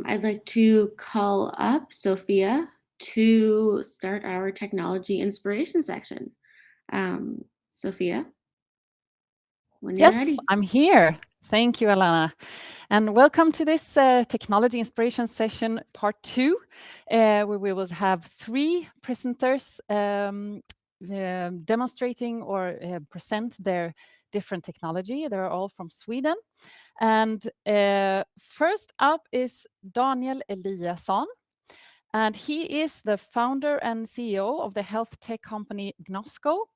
I'd like to call up Sophia to start our technology inspiration section. Sophia, when you're Yes, ready. I'm here. Thank you, Alana. And welcome to this Technology Inspiration Session Part 2, where we will have 3 presenters demonstrating or present their different technology. They're all from Sweden. And first up is Daniel Eliasson. And he is the founder and CEO of the health tech company Gnosco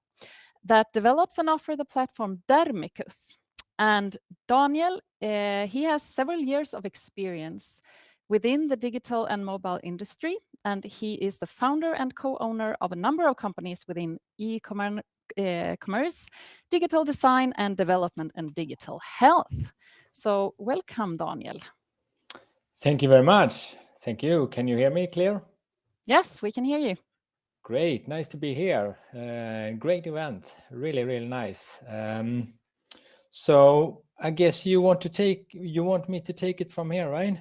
that develops and offers the platform Dermicus. And Daniel, he has several years of experience within the digital and mobile industry, and he is the founder and co-owner of a number of companies within e-commerce, digital design and development, and digital health. So welcome, Daniel. Thank you very much. Thank you. Can you hear me clear? Yes, we can hear you. Great. Nice to be here. Great event. Really, really nice. So I guess you want me to take it from here, right?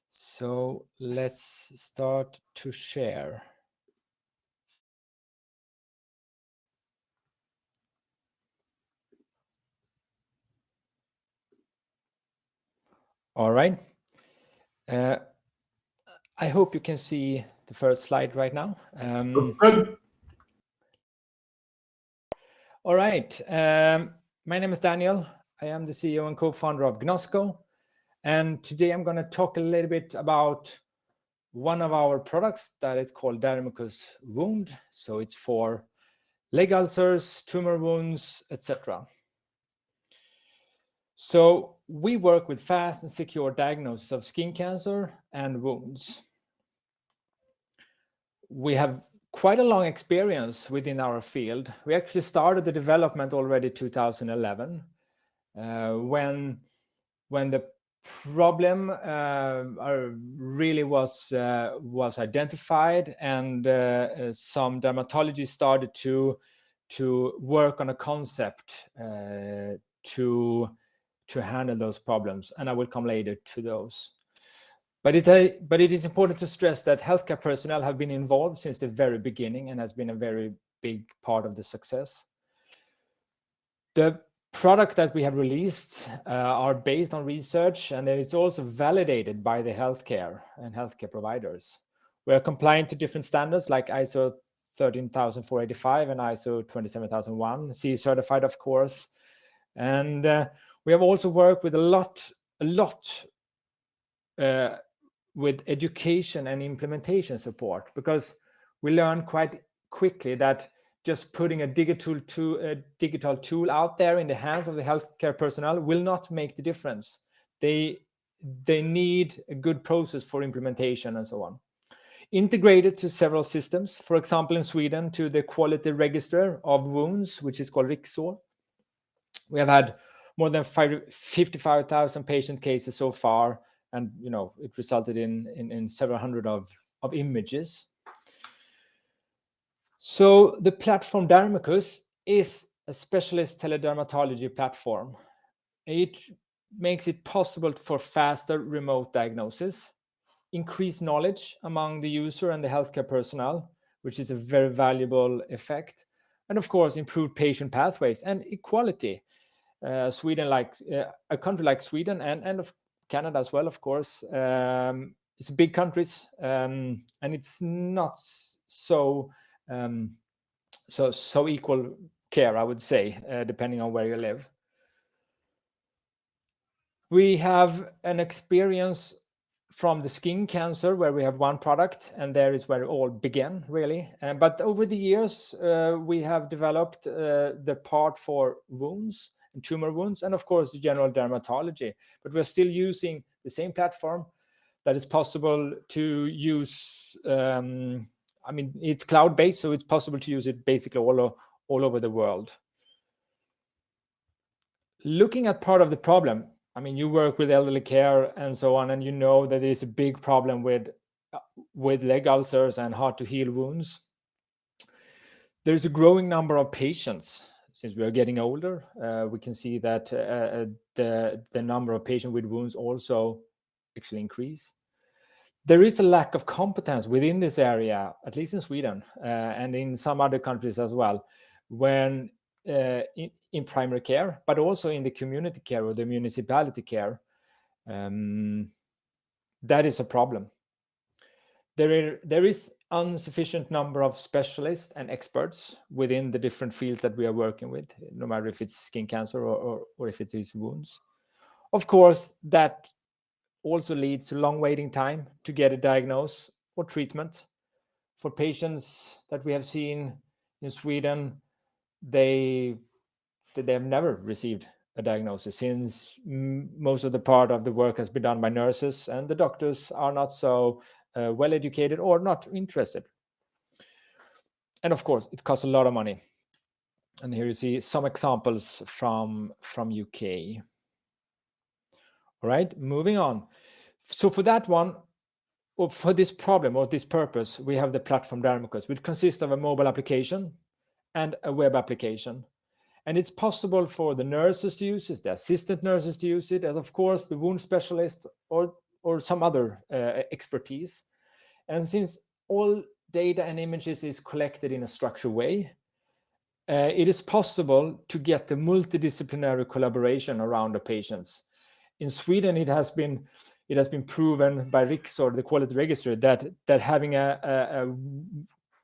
So let's start to share. All right. I hope you can see the first slide right now. Good. All right. My name is Daniel. I am the CEO and co-founder of Gnosco. And today I'm going to talk a little bit about one of our products that is called Dermicus Wound. So it's for leg ulcers, tumor wounds, etc. So we work with fast and secure diagnosis of skin cancer and wounds. We have quite a long experience within our field. We actually started the development already 2011 when the problem really was identified, and some dermatologists started to work on a concept to handle those problems, and I will come later to those. But it is important to stress that healthcare personnel have been involved since the very beginning and has been a very big part of the success. The product that we have released are based on research, and it's also validated by the healthcare and healthcare providers. We are compliant to different standards like ISO 13485 and ISO 27001, CE certified, of course. And we have also worked with a lot with education and implementation support, because we learned quite quickly that just putting a digital tool out there in the hands of the healthcare personnel will not make the difference. They need a good process for implementation and so on. Integrated to several systems, for example, in Sweden, to the quality register of wounds, which is called Riksår. We have had more than 55,000 patient cases so far, and it resulted in several hundred of images. So the platform Dermicus is a specialist teledermatology platform. It makes it possible for faster remote diagnosis, increase knowledge among the user and the healthcare personnel, which is a very valuable effect, and of course improve patient pathways and equality. Sweden, like a country like Sweden and of Canada as well, of course, it's big countries, and it's not so equal care, I would say, depending on where you live. We have an experience from the skin cancer, where we have one product, and there is where it all began, really. But over the years, we have developed the part for wounds and tumor wounds, and of course the general dermatology. But we're still using the same platform that is possible to use. It's cloud-based, so it's possible to use it basically all over the world. Looking at part of the problem, you work with elderly care and so on, and you know that there is a big problem with leg ulcers and hard to heal wounds. There's a growing number of patients. Since we are getting older, we can see that the number of patients with wounds also actually increase. There is a lack of competence within this area, at least in Sweden and in some other countries as well, when in primary care, but also in the community care or the municipality care. That is a problem. There is insufficient number of specialists and experts within the different fields that we are working with, no matter if it's skin cancer or if it is wounds. Of course, that also leads to long waiting time to get a diagnosis or treatment. For patients that we have seen in Sweden, they have never received a diagnosis, since most of the part of the work has been done by nurses, and the doctors are not so well educated or not interested. And of course, it costs a lot of money. And here you see some examples from UK. All right, moving on. So for that one, or for this problem or this purpose, we have the platform Dermicus, which consists of a mobile application and a web application. And it's possible for the nurses to use it, the assistant nurses to use it, and of course the wound specialist or some other expertise. And since all data and images is collected in a structured way, it is possible to get the multidisciplinary collaboration around the patients. In Sweden, it has been proven by Riksor, the quality register, that having a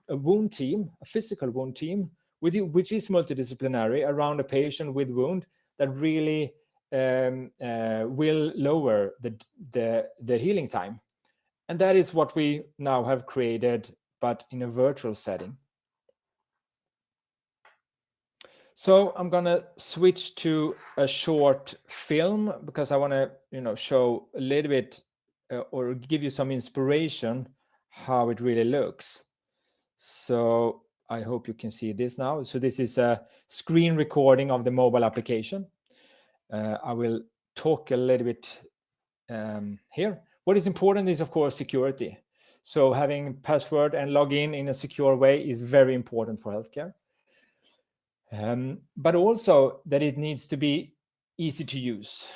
wound team, a physical wound team, which is multidisciplinary around a patient with wound, that really will lower the healing time. And that is what we now have created, but in a virtual setting. So I'm gonna switch to a short film because I want to, show a little bit or give you some inspiration how it really looks. So I hope you can see this now. So this is a screen recording of the mobile application. I will talk a little bit here. What is important is, of course, security. So having password and login in a secure way is very important for healthcare. But also that it needs to be easy to use,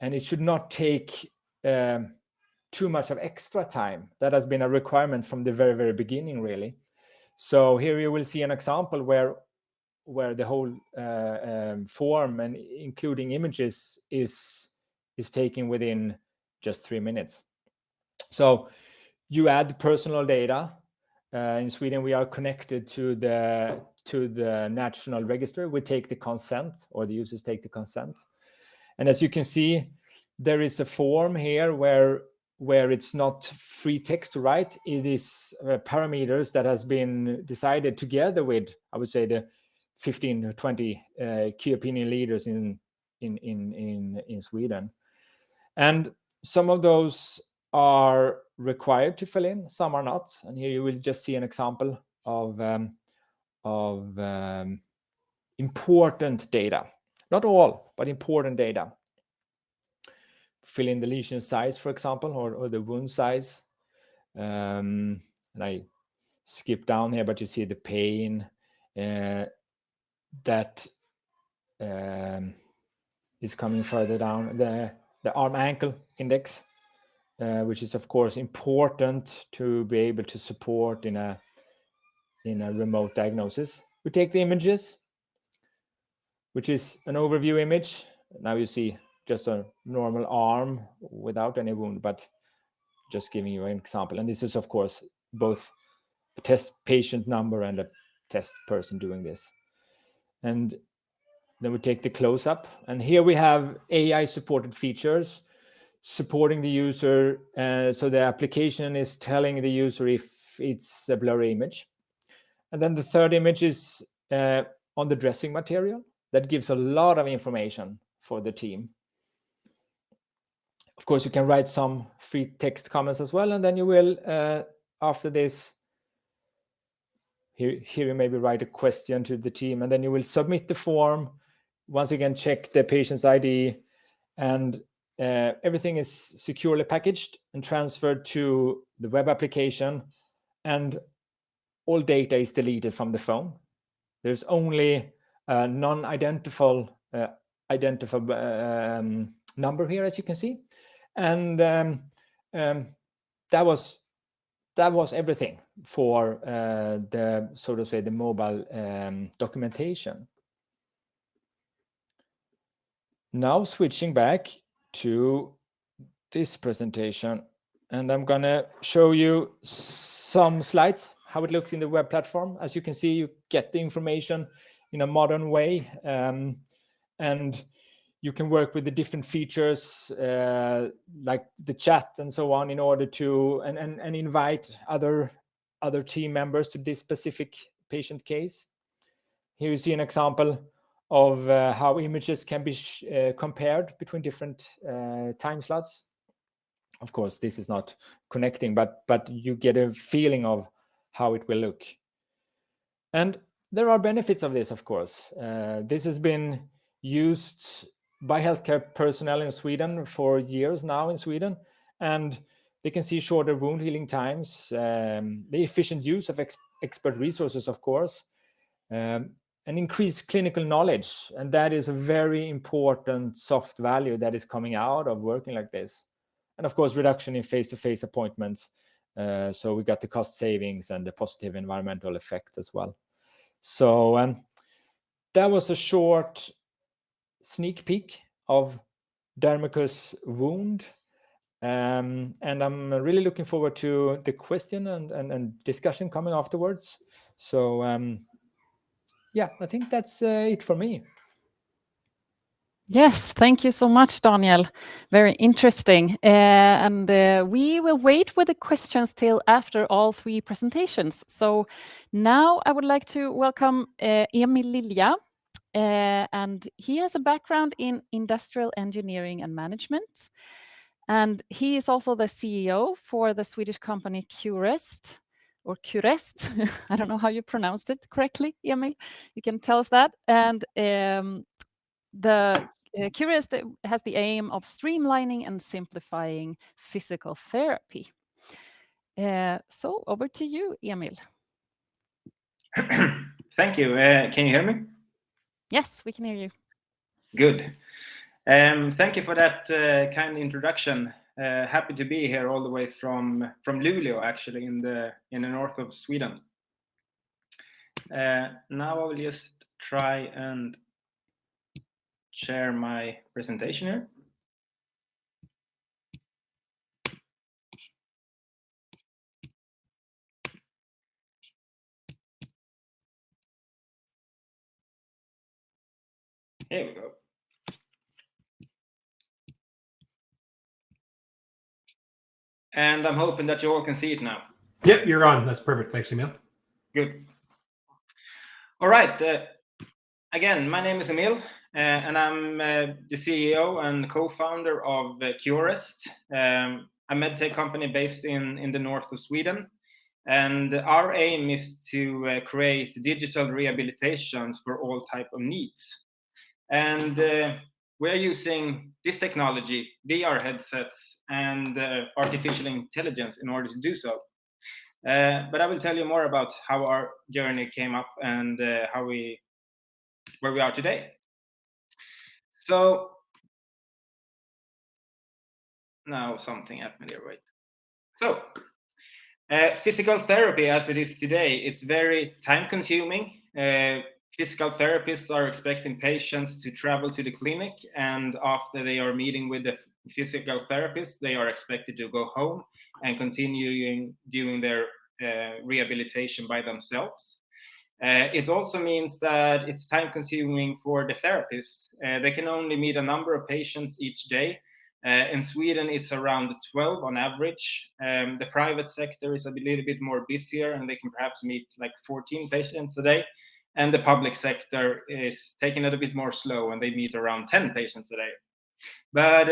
and it should not take too much of extra time. That has been a requirement from the very, very beginning, really. So here you will see an example where the whole form and including images is taken within just 3 minutes. So you add personal data. In Sweden, we are connected to the national register. We take the consent, or the users take the consent. And as you can see, there is a form here where it's not free text to write. It is parameters that has been decided together with, I would say, the 15 or 20 key opinion leaders in Sweden. And some of those are required to fill in, some are not. And here you will just see an example of important data. Not all, but important data. Fill in the lesion size, for example, or the wound size. And I skip down here, but you see the pain that is coming further down. The arm-ankle index, which is, of course, important to be able to support in a remote diagnosis. We take the images, which is an overview image. Now you see just a normal arm without any wound, but just giving you an example. And this is, of course, both a test patient number and a test person doing this. And then we take the close-up. And here we have AI-supported features supporting the user. So the application is telling the user if it's a blurry image. And then the third image is on the dressing material. That gives a lot of information for the team. Of course, you can write some free text comments as well. And then you will, after this, here you maybe write a question to the team. And then you will submit the form. Once again, check the patient's ID. And everything is securely packaged and transferred to the web application. And all data is deleted from the phone. There's only a non-identifiable number here, as you can see. And that was everything for the, so to say, the mobile documentation. Now switching back to this presentation, and I'm gonna show you some slides, how it looks in the web platform. As you can see, you get the information in a modern way, and you can work with the different features like the chat and so on, in order to and invite other team members to this specific patient case. Here you see an example of how images can be compared between different time slots. Of course, this is not connecting, but you get a feeling of how it will look. And there are benefits of this, of course. This has been used by healthcare personnel in Sweden for years now in Sweden, and they can see shorter wound healing times, the efficient use of expert resources, of course, and increased clinical knowledge. And that is a very important soft value that is coming out of working like this. And of course, reduction in face-to-face appointments. So we got the cost savings and the positive environmental effects as well. So that was a short sneak peek of Dermicus wound. And I'm really looking forward to the question and discussion coming afterwards. So yeah, I think that's it for me. Yes, thank you so much, Daniel. Very interesting. And we will wait with the questions till after all three presentations. So now I would like to welcome Emil Lilja. And he has a background in industrial engineering and management. And he is also the CEO for the Swedish company Curest, or Curest. I don't know how you pronounced it correctly, Emil. You can tell us that. And the Curest has the aim of streamlining and simplifying physical therapy. So over to you, Emil. Thank you. Can you hear me? Yes, we can hear you. Good. Thank you for that kind introduction. Happy to be here all the way from Luleå, actually, in the north of Sweden. Now I will just try and share my presentation here. Here we go. And I'm hoping that you all can see it now. Yep, you're on. That's perfect. Thanks, Emil. Good. All right. Again, my name is Emil, and I'm the CEO and co-founder of Curest, a medtech company based in the north of Sweden. And our aim is to create digital rehabilitations for all type of needs. And we're using this technology, VR headsets, and artificial intelligence in order to do so. But I will tell you more about how our journey came up and where we are today. So now something happened here, wait. So physical therapy as it is today, it's very time consuming. Physical therapists are expecting patients to travel to the clinic, and after they are meeting with the physical therapist, they are expected to go home and continue doing their rehabilitation by themselves. It also means that it's time consuming for the therapists. They can only meet a number of patients each day. In Sweden, it's around 12 on average. The private sector is a little bit more busier, and they can perhaps meet like 14 patients a day. And the public sector is taking it a bit more slow, and they meet around 10 patients a day. But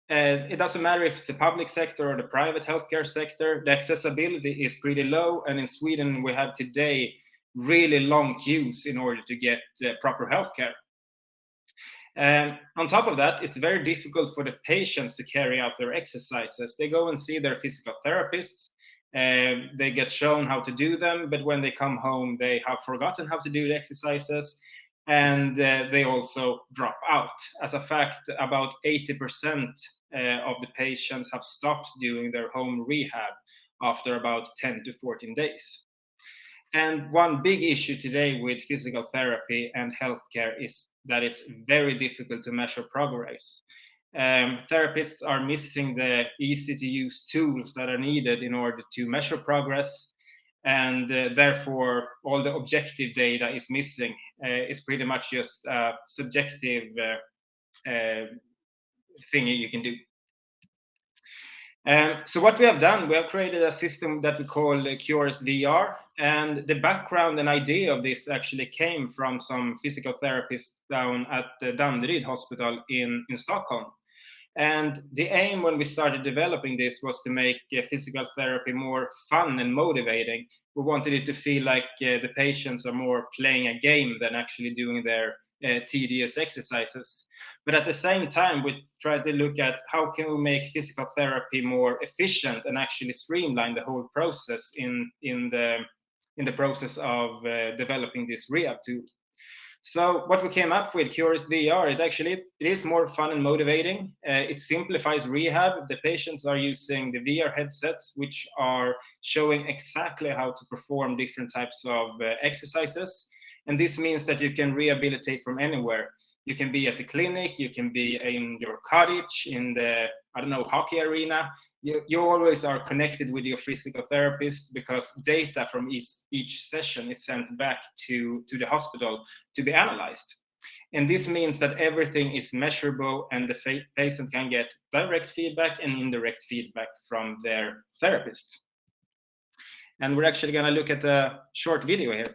it doesn't matter if it's the public sector or the private healthcare sector, the accessibility is pretty low. And in Sweden, we have today really long queues in order to get proper healthcare. On top of that, it's very difficult for the patients to carry out their exercises. They go and see their physical therapists. They get shown how to do them, but when they come home, they have forgotten how to do the exercises. and they also drop out. As a fact, about 80% of the patients have stopped doing their home rehab after about 10 to 14 days. And one big issue today with physical therapy and healthcare is that it's very difficult to measure progress. Therapists are missing the easy to use tools that are needed in order to measure progress, and therefore all the objective data is missing. It's pretty much just a subjective thing you can do. So what we have done, we have created a system that we call Cures VR, and the background and idea of this actually came from some physical therapists down at the Danderyd Hospital in Stockholm. And the aim when we started developing this was to make physical therapy more fun and motivating. We wanted it to feel like the patients are more playing a game than actually doing their tedious exercises. But at the same time, we tried to look at how can we make physical therapy more efficient and actually streamline the whole process in the process of developing this rehab tool. So what we came up with, Cures VR, it is more fun and motivating. It simplifies rehab. The patients are using the VR headsets, which are showing exactly how to perform different types of exercises. And this means that you can rehabilitate from anywhere. You can be at the clinic, you can be in your cottage, in the, hockey arena. You always are connected with your physical therapist because data from each session is sent back to the hospital to be analyzed. And this means that everything is measurable and the patient can get direct feedback and indirect feedback from their therapist. And we're actually going to look at a short video here.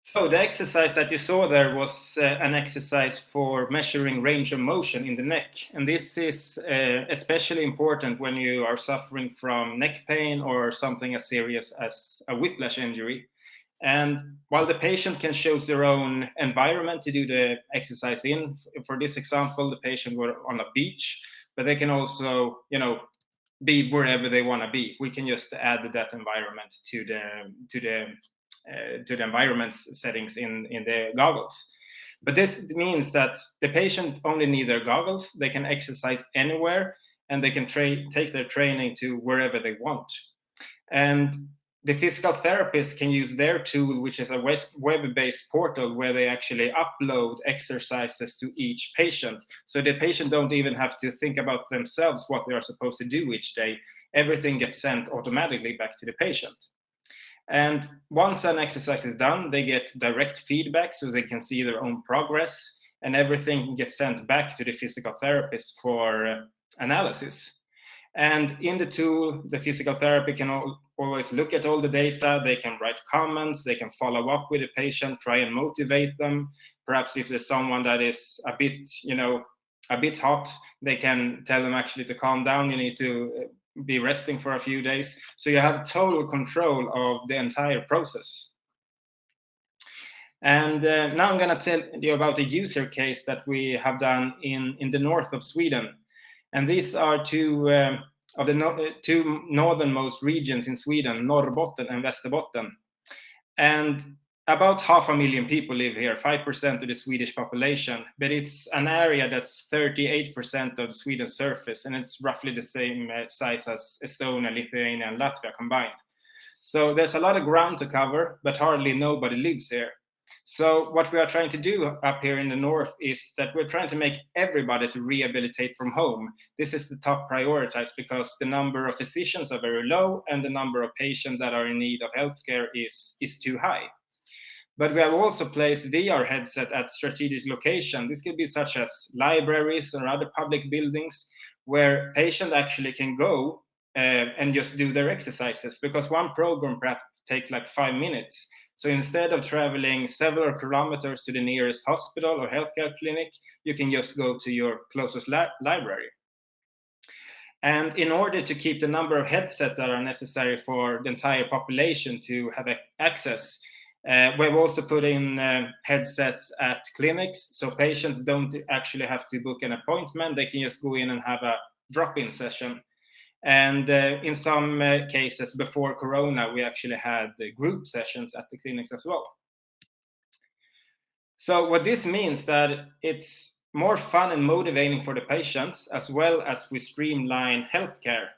So the exercise that you saw there was an exercise for measuring range of motion in the neck. And this is especially important when you are suffering from neck pain or something as serious as a whiplash injury. And while the patient can choose their own environment to do the exercise in, for this example, the patient were on a beach, but they can also, be wherever they want to be. We can just add that environment to the environment settings in the goggles. But this means that the patient only need their goggles, they can exercise anywhere, and they can take their training to wherever they want. And the physical therapist can use their tool, which is a web-based portal where they actually upload exercises to each patient. So the patient don't even have to think about themselves what they are supposed to do each day. Everything gets sent automatically back to the patient. And once an exercise is done, they get direct feedback so they can see their own progress, and everything gets sent back to the physical therapist for analysis. And in the tool, the physical therapy can always look at all the data. They can write comments, they can follow up with the patient, try and motivate them. Perhaps if there's someone that is a bit hot, they can tell them actually to calm down. You need to be resting for a few days. So you have total control of the entire process. And now I'm going to tell you about a user case that we have done in the north of Sweden. And these are two of the two northernmost regions in Sweden, Norrbotten and Västerbotten. And about 500,000 people live here, 5% of the Swedish population, but it's an area that's 38% of Sweden's surface, and it's roughly the same size as Estonia, Lithuania, and Latvia combined. So there's a lot of ground to cover, but hardly nobody lives here. So what we are trying to do up here in the north is that we're trying to make everybody to rehabilitate from home. This is the top prioritized because the number of physicians are very low and the number of patients that are in need of healthcare is too high. But we have also placed VR headset at strategic locations. This could be such as libraries or other public buildings where patients actually can go and just do their exercises, because one program perhaps takes like 5 minutes. So instead of traveling several kilometers to the nearest hospital or healthcare clinic, you can just go to your closest library. And in order to keep the number of headsets that are necessary for the entire population to have access, we've also put in headsets at clinics, so patients don't actually have to book an appointment. They can just go in and have a drop-in session. And in some cases before Corona, we actually had group sessions at the clinics as well. So what this means that it's more fun and motivating for the patients, as well as we streamline healthcare.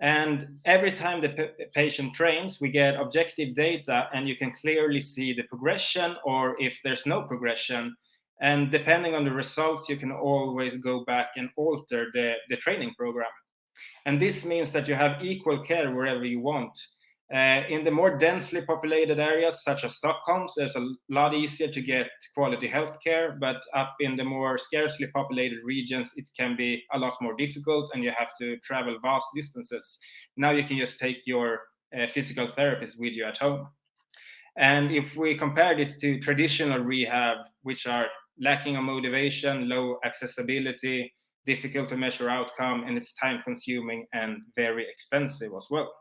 And every time the patient trains, we get objective data, and you can clearly see the progression or if there's no progression. And depending on the results, you can always go back and alter the training program. And this means that you have equal care wherever you want. In the more densely populated areas, such as Stockholm, there's a lot easier to get quality healthcare, but up in the more scarcely populated regions, it can be a lot more difficult, and you have to travel vast distances. Now you can just take your physical therapist with you at home. And if we compare this to traditional rehab, which are lacking of motivation, low accessibility, difficult to measure outcome, and it's time consuming and very expensive as well.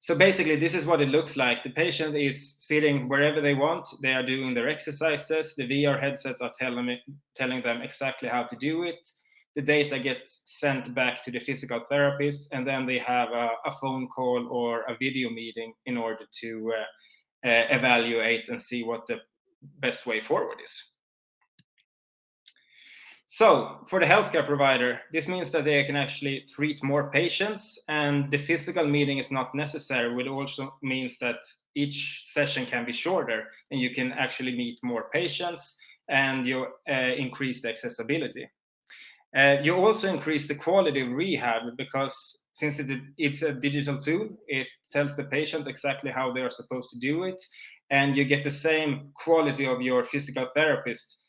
So basically, this is what it looks like. The patient is sitting wherever they want. They are doing their exercises. The VR headsets are telling them exactly how to do it. The data gets sent back to the physical therapist, and then they have a phone call or a video meeting in order to evaluate and see what the best way forward is. So for the healthcare provider, this means that they can actually treat more patients, and the physical meeting is not necessary, which also means that each session can be shorter and you can actually meet more patients, and you increase the accessibility. You also increase the quality of rehab, because since it's a digital tool, it tells the patient exactly how they are supposed to do it, and you get the same quality of your physical therapist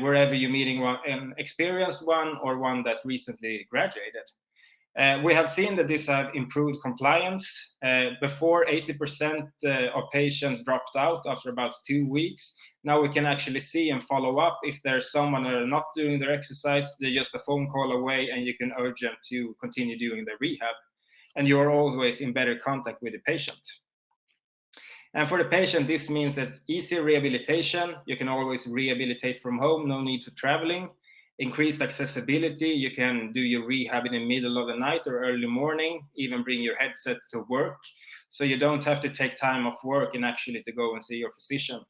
wherever you're meeting an experienced one or one that recently graduated. We have seen that this have improved compliance. Before, 80% of patients dropped out after about 2 weeks. Now we can actually see and follow up if there's someone that are not doing their exercise. They're just a phone call away, and you can urge them to continue doing their rehab. And you're always in better contact with the patient. And for the patient, this means it's easier rehabilitation. You can always rehabilitate from home, no need for traveling. Increased accessibility, you can do your rehab in the middle of the night or early morning, even bring your headset to work. So you don't have to take time off work and actually to go and see your physician.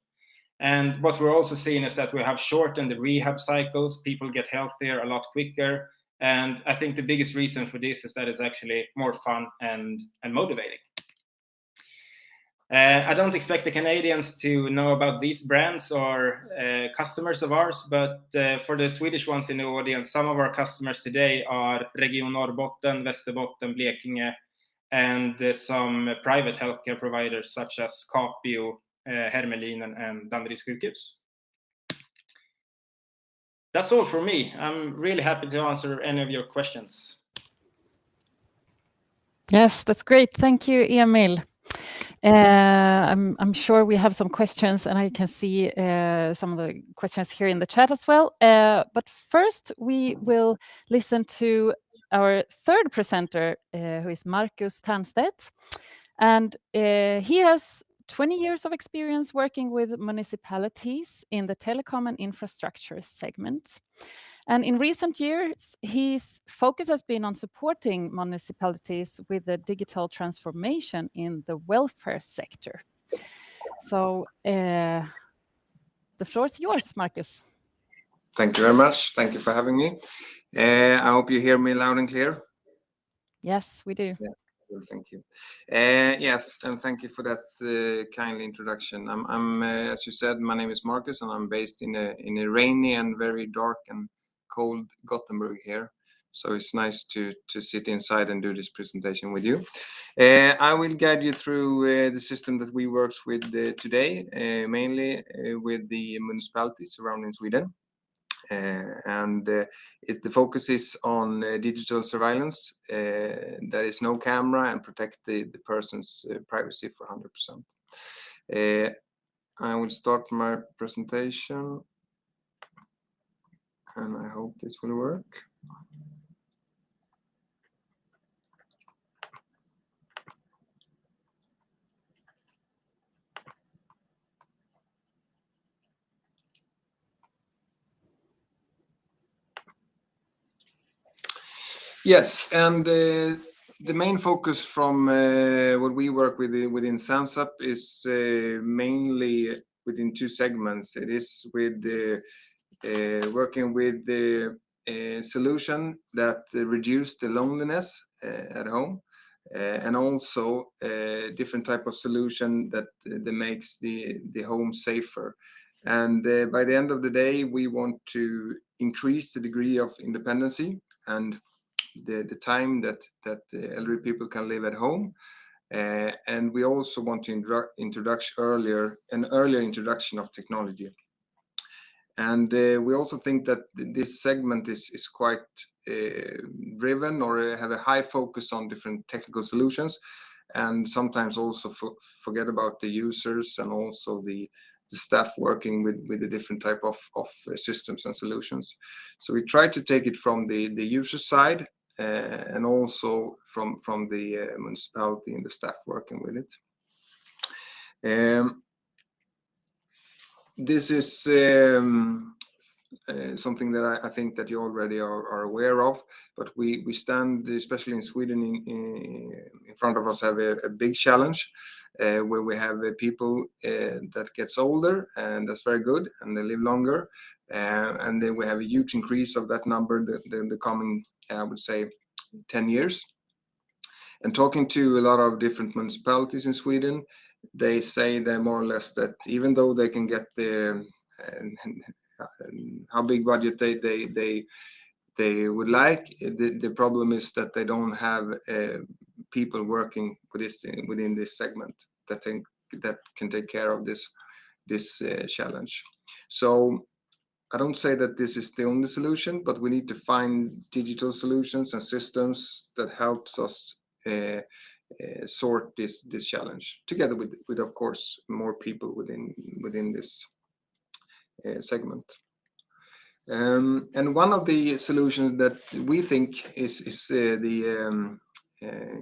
And what we're also seeing is that we have shortened the rehab cycles. People get healthier a lot quicker. And I think the biggest reason for this is that it's actually more fun and motivating. I don't expect the Canadians to know about these brands or customers of ours, but for the Swedish ones in the audience, some of our customers today are Region Norrbotten, Västerbotten, Blekinge, and some private healthcare providers such as Capio, Hermelinen, and Danderyds sjukhus. That's all for me. I'm really happy to answer any of your questions. Yes, that's great. Thank you, Emil. I'm sure we have some questions, and I can see some of the questions here in the chat as well. But first, we will listen to our third presenter, who is Marcus Ternstedt. And he has 20 years of experience working with municipalities in the telecom and infrastructure segment. And in recent years, his focus has been on supporting municipalities with the digital transformation in the welfare sector. So the floor is yours, Marcus. Thank you very much. Thank you for having me. I hope you hear me loud and clear. Yes, we do. Yeah, well, thank you. Yes, and thank you for that kind introduction. I'm as you said, my name is Marcus, and I'm based in a rainy and very dark and cold Gothenburg here. So it's nice to sit inside and do this presentation with you. I will guide you through the system that we work with today, mainly with the municipalities surrounding Sweden. The focus is on digital surveillance. There is no camera and protect the person's privacy for 100%. I will start my presentation, and I hope this will work. Yes, and the main focus from what we work with within Sansup is mainly within two segments. It is with working with the solution that reduce the loneliness at home, and also different type of solution that makes the home safer. And by the end of the day, we want to increase the degree of independency and the time that the elderly people can live at home. And we also want to introduce an earlier introduction of technology. And we also think that this segment is quite driven or have a high focus on different technical solutions, and sometimes also forget about the users and also the staff working with the different type of systems and solutions. So we try to take it from the user side and also from the municipality and the staff working with it. This is something that I think that you already are aware of, but we stand, especially in Sweden, in front of us have a big challenge where we have people that gets older, and that's very good, and they live longer, and then we have a huge increase of that number the coming, I would say, 10 years. And talking to a lot of different municipalities in Sweden, they say that more or less that even though they can get the how big budget they would like, the problem is that they don't have people working within this segment that can take care of this challenge. So I don't say that this is the only solution, but we need to find digital solutions and systems that helps us sort this challenge together with of course more people within this segment. And one of the solutions that we think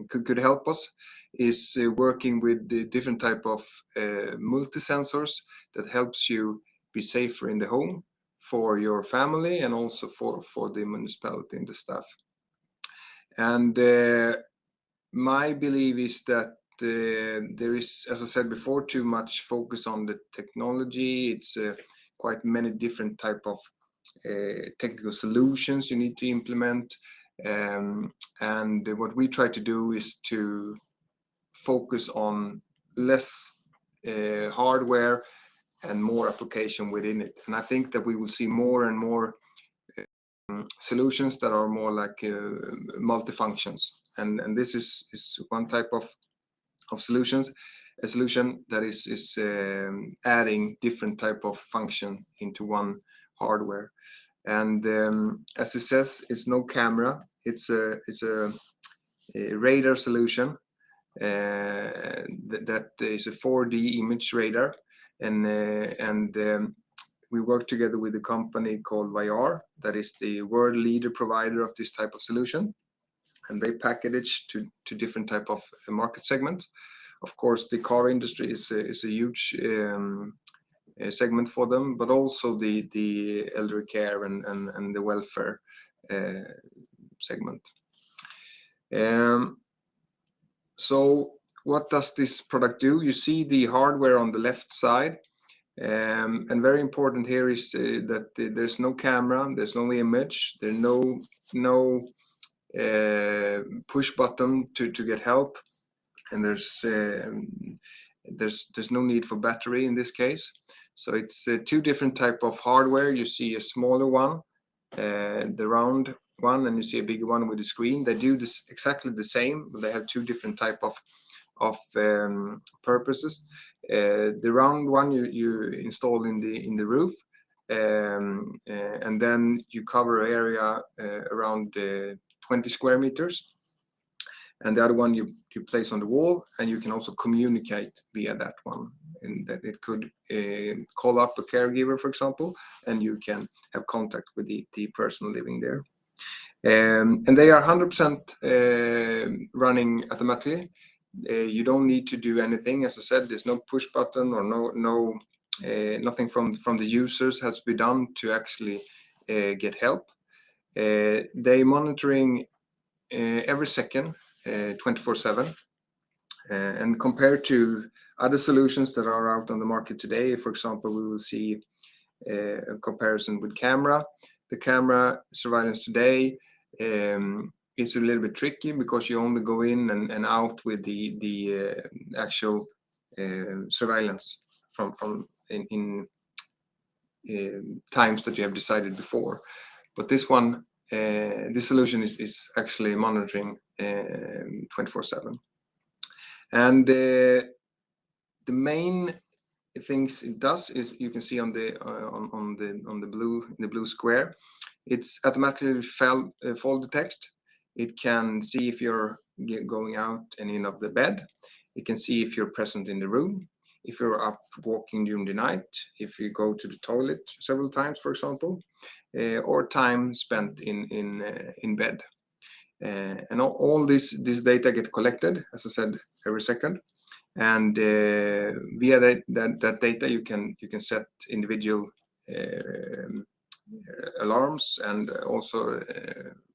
could help us is working with the different type of multi-sensors that helps you be safer in the home for your family and also for the municipality and the staff. And my belief is that there is, as I said before, too much focus on the technology. It's quite many different type of technical solutions you need to implement. And what we try to do is to focus on less hardware and more application within it. And I think that we will see more and more solutions that are more like multifunctions. And this is one type of solutions, a solution that is adding different type of function into one hardware. And as it says, it's no camera. It's a radar solution that is a 4D image radar, and we work together with a company called Vayar that is the world leader provider of this type of solution, and they package to different type of market segments. Of course, the car industry is a huge segment for them, but also the elderly care and the welfare segment. So what does this product do? You see the hardware on the left side, and very important here is that there's no camera, there's no image, there's no push button to get help, and there's no need for battery in this case. So it's two different type of hardware. You see a smaller one, the round one and you see a bigger one with a screen. They do this exactly the same, but they have two different type of purposes. The round one you install in the roof, and then you cover area around 20 square meters. And the other one you place on the wall, and you can also communicate via that one. And that it could call up a caregiver, for example, and you can have contact with the person living there. And they are 100% running automatically. You don't need to do anything. As I said, there's no push button or nothing from the users has to be done to actually get help. They monitoring every second, 24/7. And compared to other solutions that are out on the market today, for example, we will see a comparison with camera. The camera surveillance today is a little bit tricky because you only go in and out with the actual surveillance from in times that you have decided before. But this one, this solution is actually monitoring 24/7. And the main things it does is, you can see on the blue square, it's automatically fall detect. It can see if you're going out and in of the bed. It can see if you're present in the room, if you're up walking during the night, if you go to the toilet several times, for example, or time spent in bed. And all this data get collected, as I said, every second. And via that data, you can set individual alarms and also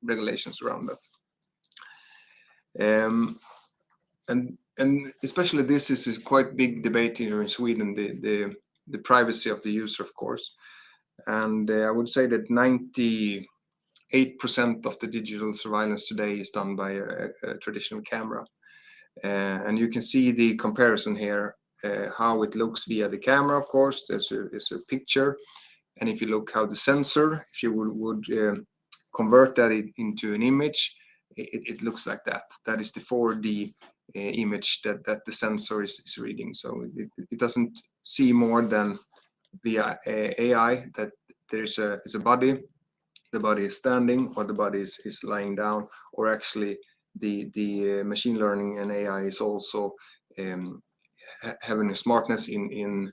regulations around that. And especially this is a quite big debate here in Sweden, the privacy of the user, of course. And I would say that 98% of the digital surveillance today is done by a traditional camera. And you can see the comparison here, how it looks via the camera, of course. There's a picture. And if you look how the sensor, if you would convert that into an image, it looks like that. That is the 4D image that the sensor is reading. So it doesn't see more than via AI that there is a body, the body is standing, or the body is lying down, or actually the machine learning and AI is also having a smartness in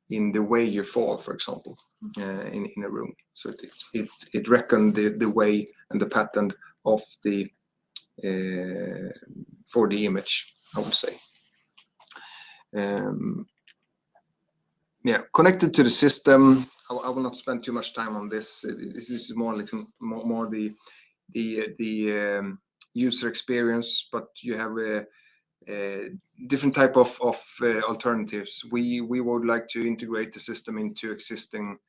the way you fall, for example, in a room. So it reckon the way and the pattern of the 4D image, I would say. Yeah, connected to the system. I will not spend too much time on this. This is more like more the user experience, but you have a different type of alternatives. We would like to integrate the system into existing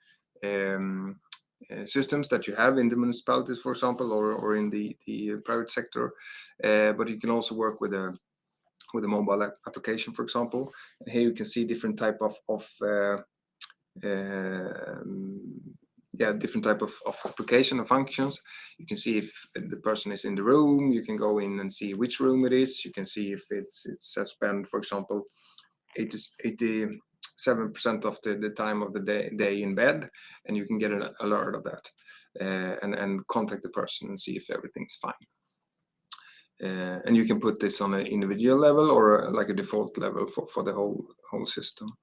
systems that you have in the municipalities, for example, or in the private sector. But you can also work with a mobile application, for example. And here you can see different type of different type of application and functions. You can see if the person is in the room. You can go in and see which room it is. You can see if it's spent, for example, 87% of the time of the day in bed, and you can get an alert of that and contact the person and see if everything's fine. And you can put this on an individual level or like a default level for the whole system.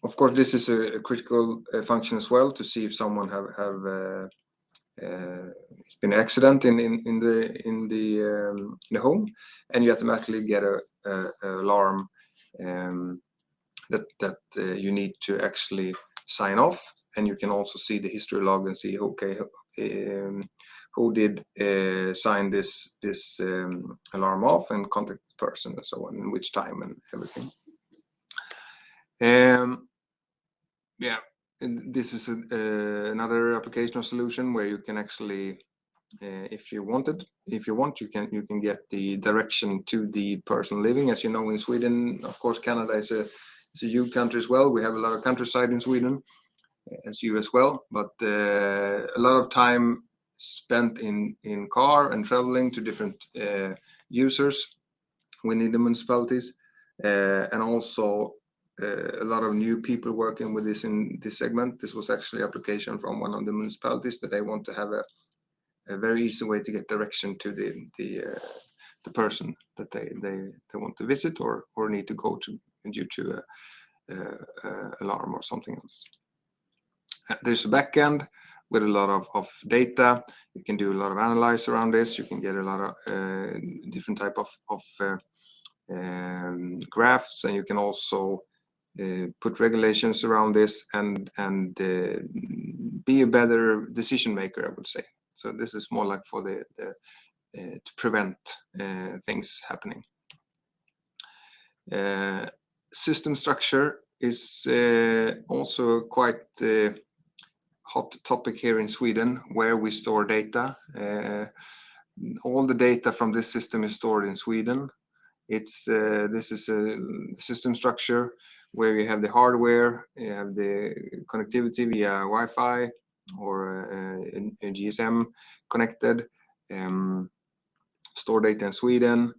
Of course, this is a critical function as well, to see if someone have it's been an accident in the home, and you automatically get a alarm that you need to actually sign off. And you can also see the history log and see, okay, who did sign this alarm off, and contact the person and so on, and which time and everything. Yeah, and this is another application or solution where you can actually, if you want, you can get the direction to the person living. As you know, in Sweden, of course, Canada is a huge country as well. We have a lot of countryside in Sweden, as you as well. But a lot of time spent in car and traveling to different users within the municipalities, and also a lot of new people working with this in this segment. This was actually application from one of the municipalities that they want to have a very easy way to get direction to the person that they want to visit or need to go to due to alarm or something else. There's a backend with a lot of data. You can do a lot of analysis around this. You can get a lot of different type of graphs, and you can also put regulations around this and be a better decision maker, I would say. So this is more like for the to prevent things happening. System structure is also quite hot topic here in Sweden, where we store data. All the data from this system is stored in Sweden. It's this is a system structure where you have the hardware, you have the connectivity via Wi-Fi or a GSM connected, store data in Sweden,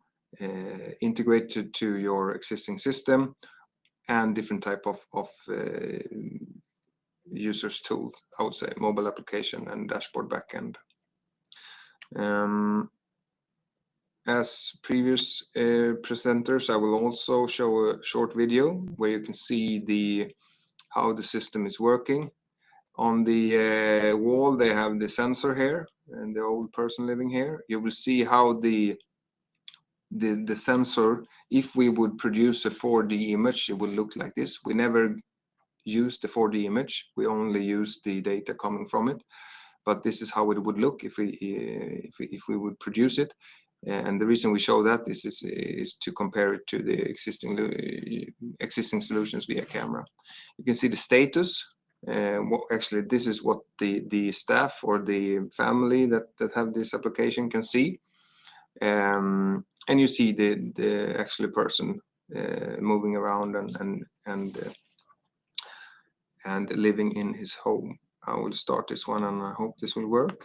integrate to your existing system, and different type of users tool, I would say, mobile application and dashboard backend. As previous presenters, I will also show a short video where you can see how the system is working. On the wall, they have the sensor here, and the old person living here. You will see how the sensor, if we would produce a 4D image, it would look like this. We never use the 4D image. We only use the data coming from it. But this is how it would look if we would produce it. And the reason we show that is to compare it to the existing solutions via camera. You can see the status. Actually, this is what the staff or the family that have this application can see. And you see the actual person moving around and living in his home. I will start this one, and I hope this will work.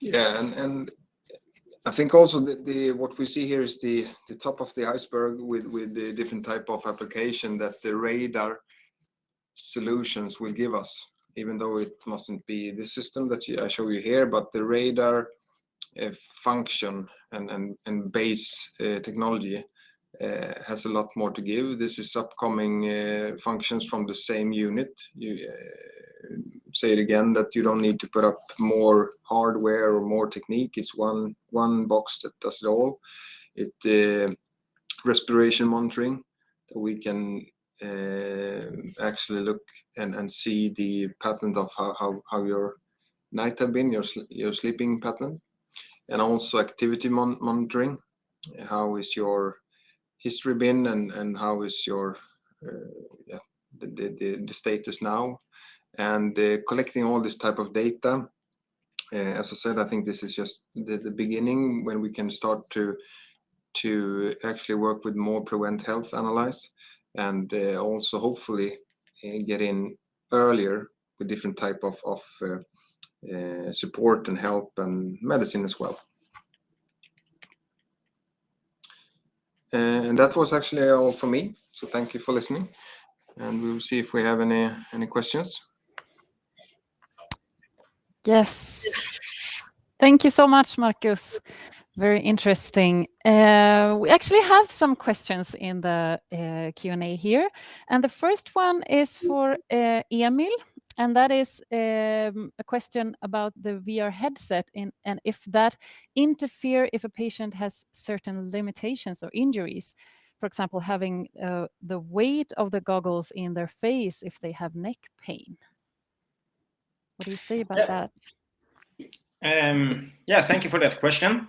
Yeah, and I think also what we see here is the top of the iceberg with the different type of application that the radar solutions will give us, even though it mustn't be the system that I show you here, but the radar function and base technology has a lot more to give. This is upcoming functions from the same unit. You say it again, that you don't need to put up more hardware or more technique. It's one box that does it all. It respiration monitoring, that we can actually look and see the pattern of how your night have been, your sleeping pattern, and also activity monitoring. How is your history been, and how is your the status now, and collecting all this type of data. As I said, I think this is just the beginning when we can start to actually work with more prevent health analyze, and also hopefully get in earlier with different type of support and help and medicine as well. And that was actually all for me. So thank you for listening, and we will see if we have any questions. Yes. Thank you so much, Marcus. Very interesting. We actually have some questions in the Q&A here. And the first one is for Emil. And that is a question about the VR headset and if that interfere if a patient has certain limitations or injuries. For example, having the weight of the goggles in their face if they have neck pain. What do you say about that? Yeah, thank you for that question.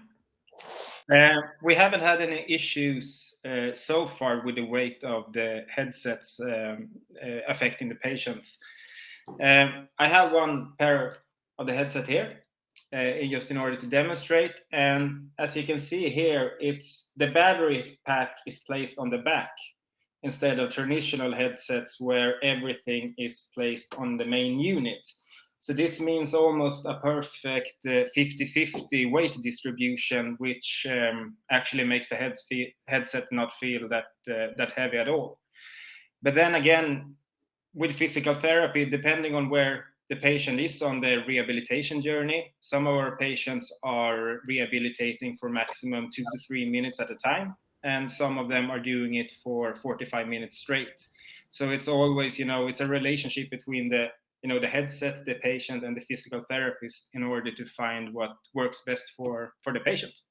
We haven't had any issues so far with the weight of the headsets affecting the patients. I have one pair of the headset here, just in order to demonstrate. And as you can see here, the battery pack is placed on the back instead of traditional headsets where everything is placed on the main unit. So this means almost a perfect 50-50 weight distribution, which actually makes the headset not feel that heavy at all. But then again, with physical therapy, depending on where the patient is on their rehabilitation journey, some of our patients are rehabilitating for maximum 2 to 3 minutes at a time, and some of them are doing it for 45 minutes straight. So it's always, it's a relationship between the headset, the patient, and the physical therapist in order to find what works best for the patient.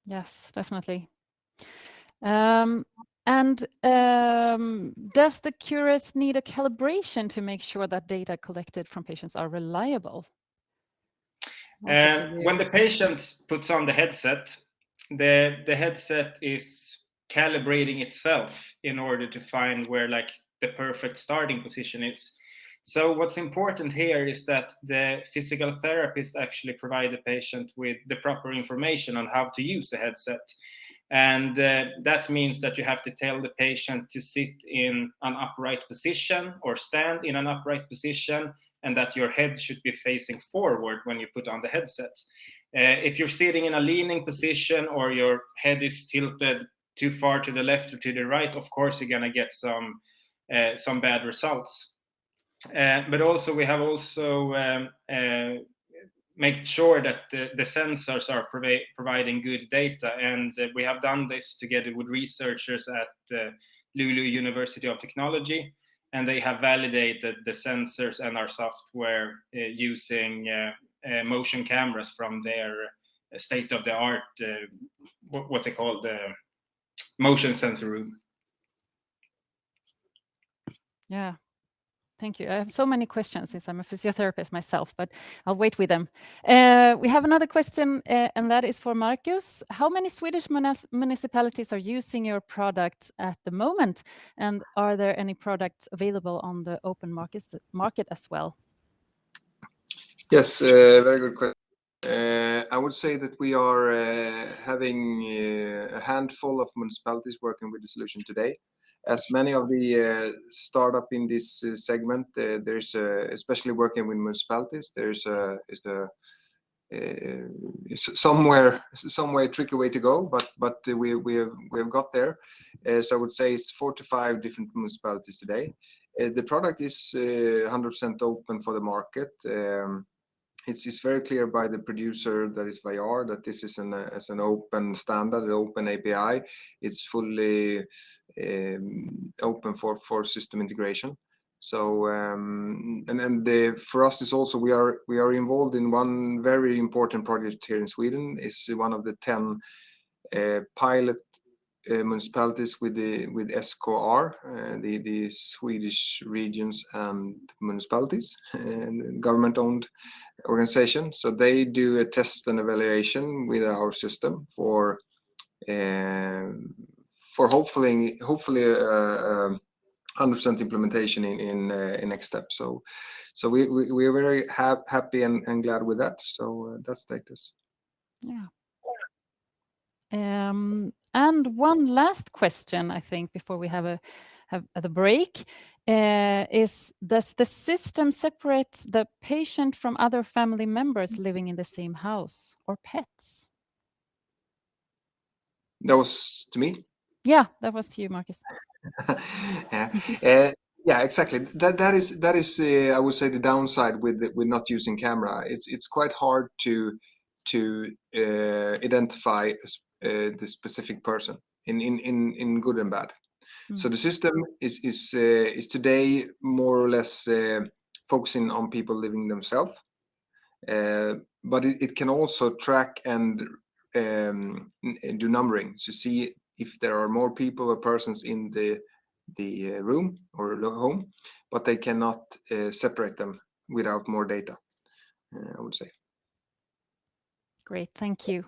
Yes, definitely. And does the Curis need a calibration to make sure that data collected from patients are reliable? When the patient puts on the headset, the headset is calibrating itself in order to find where the perfect starting position is. So what's important here is that the physical therapist actually provide the patient with the proper information on how to use the headset. And that means that you have to tell the patient to sit in an upright position or stand in an upright position, and that your head should be facing forward when you put on the headset. If you're sitting in a leaning position or your head is tilted too far to the left or to the right, of course, you're going to get some bad results. But also, we have make sure that the sensors are providing good data. And we have done this together with researchers at Lulu University of Technology, and they have validated the sensors and our software using motion cameras from their state-of-the-art, what's it called, motion sensor room. Yeah. Thank you. I have so many questions since I'm a physiotherapist myself, but I'll wait with them. We have another question, and that is for Marcus. How many Swedish municipalities are using your products at the moment? And are there any products available on the open market as well? Yes, very good question. I would say that we are having a handful of municipalities working with the solution today. As many of the startup in this segment, there's especially working with municipalities. There's some way tricky way to go, but we have got there. So I would say it's 4 to 5 different municipalities today. The product is 100% open for the market. It's very clear by the producer, that is VR, that this is an open standard, an open API. It's fully open for system integration. So for us, it's also we are involved in one very important project here in Sweden. It's one of the 10 pilot municipalities with SKR, the Swedish regions and municipalities, and government-owned organization. So they do a test and evaluation with our system for hopefully 100% implementation in next step. So we are very happy and glad with that. So that's status. Yeah. And one last question, I think, before we have have the break is, does the system separate the patient from other family members living in the same house or pets? That was to me. Yeah, that was to you, Marcus. Yeah, exactly. That is I would say the downside with not using camera. It's quite hard to identify the specific person in good and bad. So the system is today more or less focusing on people living themselves, but it can also track and do numbering to see if there are more people or persons in the room or home, but they cannot separate them without more data, I would say. Great, thank you.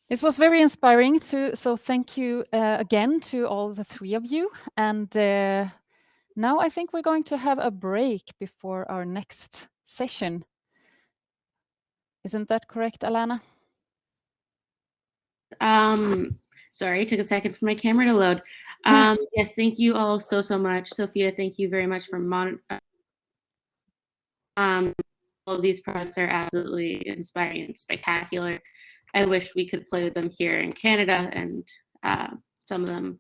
This was very inspiring, so thank you again to all the three of you. And now I think we're going to have a break before our next session. Isn't that correct, Alana? Sorry, it took a second for my camera to load. Yes, thank you all so much. Sophia, thank you very much for all of these products are absolutely inspiring and spectacular. I wish we could play with them here in Canada, and some of them.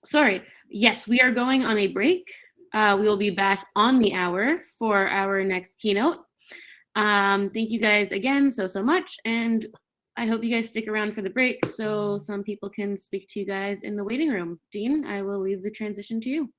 Sorry. Yes, we are going on a break. We will be back on the hour for our next keynote. Thank you guys again so much, and I hope you guys stick around for the break so some people can speak to you guys in the waiting room. Dean, I will leave the transition to you.